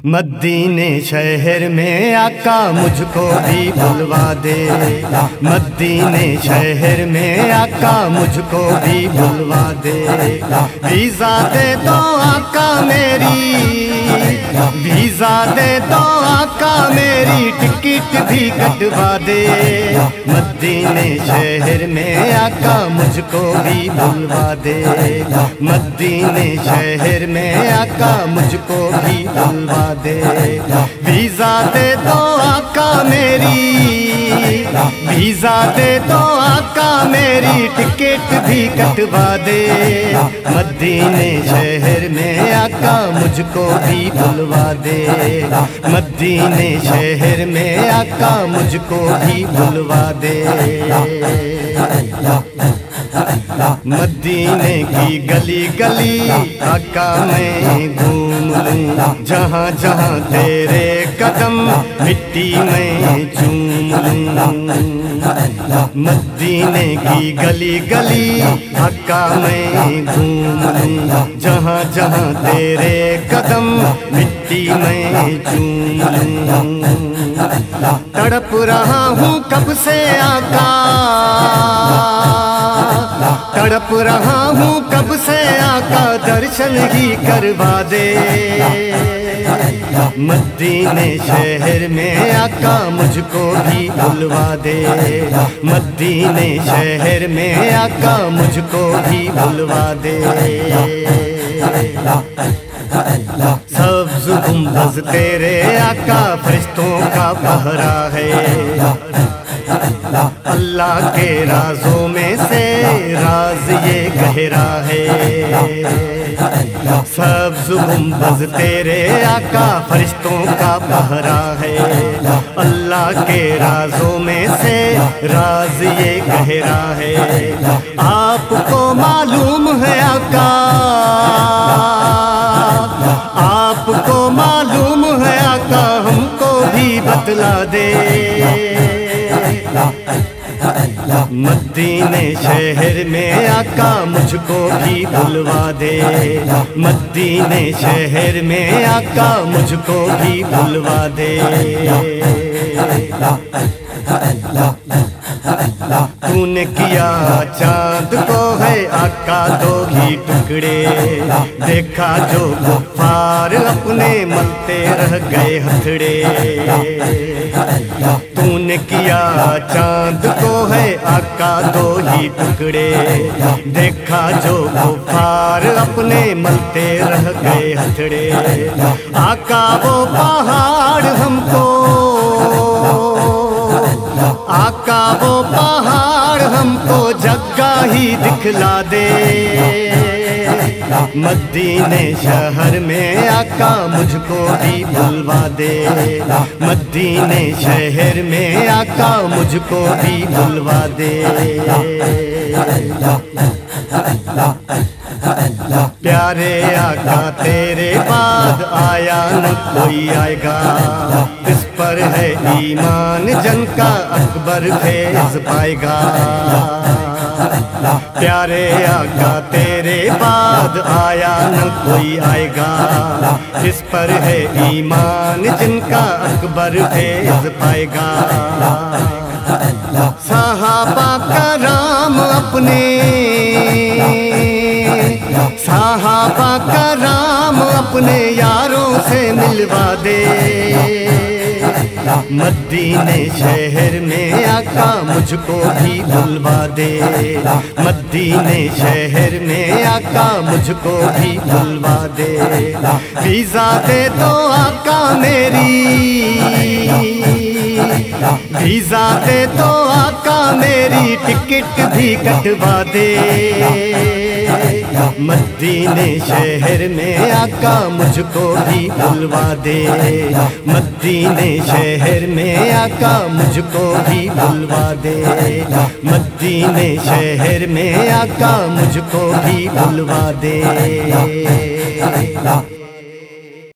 مدینے شہر میں آقا مجھ کو بھی بلوا دے، مدینے شہر میں آقا مجھ کو بھی بلوا دے، ویزا دے دو آقا میری، ویزا دے دو آقا میری، ٹکٹ بھی کٹوا دے، مدینے شہر میں آقا مجھ کو بھی بلوا دے، مدینے شہر میں آقا مجھ کو بھی بلوا دے، ویزا دے دو آقا میری، ویزا دے دو آقا میری، ٹکٹ بھی کٹوا دے، مدینے شہر میں آقا مجھ کو بھی بلوا دے، مدینے شہر میں آقا مجھ کو بھی بلوا دے، مدینے کی گلی گلی آقا میں گھوم لوں، جہاں جہاں تیرے قدم مٹی میں چوم لوں، مدینے کی گلی گلی آقا میں گھوم لوں، جہاں جہاں تیرے قدم مٹی میں چوم لوں، تڑپ رہا ہوں کب سے آقا، تڑپ رہا ہوں کب سے آقا، درشن ہی کروا دے، مدینے شہر میں آقا مجھ کو بھی بلوا دے، مدینے شہر میں آقا مجھ کو بھی بلوا دے، سبز گنبد تیرے آقا فرشتوں کا پہرا ہے، اللہ کے رازوں میں سے راز یہ گہرا ہے، سبز گنبد تیرے آقا فرشتوں کا پہرا ہے، اللہ کے رازوں میں سے راز یہ گہرا ہے، آپ کو معلوم ہے آقا، آپ کو معلوم ہے آقا، ہم کو بھی بتلا دے، مدینے شہر میں آقا مجھ کو بھی بلوا دے، مدینے شہر میں آقا مجھ کو بھی بلوا دے، تو نے کیا چاند کو ہے آقا دو ہی ٹکڑے، دیکھا جو کفار اپنے ملتے رہ گئے ہتھڑے، تو نے کیا چاند کو ہے آقا دو ہی ٹکڑے، دیکھا جو کفار اپنے ملتے رہ گئے ہتھڑے، آقا وہ پہاڑ ہم کو، آقا وہ پہاڑ ہم کو جگہ ہی دکھلا دے، مدینے شہر میں آقا مجھ کو بھی بلوا دے، مدینے شہر میں آقا مجھ کو بھی بلوا دے، پیارے آقا تیرے بعد آیا نہ کوئی آئے گا، اس پر ہے ایمان جن کا اکبر فیض پائے گا، پیارے آقا تیرے بعد آیا نہ کوئی آئے گا، اس پر ہے ایمان جن کا اکبر فیض پائے گا، صحابہ کرام اپنے، صحابہ کرام اپنے یاروں سے ملوا دے، مدینے شہر میں آقا مجھ کو بھی بلوا دے، مدینے شہر میں آقا مجھ کو بھی بلوا دے، ویزا دے دو آقا میری، ویزا دے دو آقا میری، ٹکٹ بھی کٹوا دے، مدینے شہر میں آقا مجھ کو بھی بلوا دے، مدینے شہر میں آقا مجھ کو بھی بلوا دے، مدینے شہر میں آقا مجھ کو بھی بلوا دے۔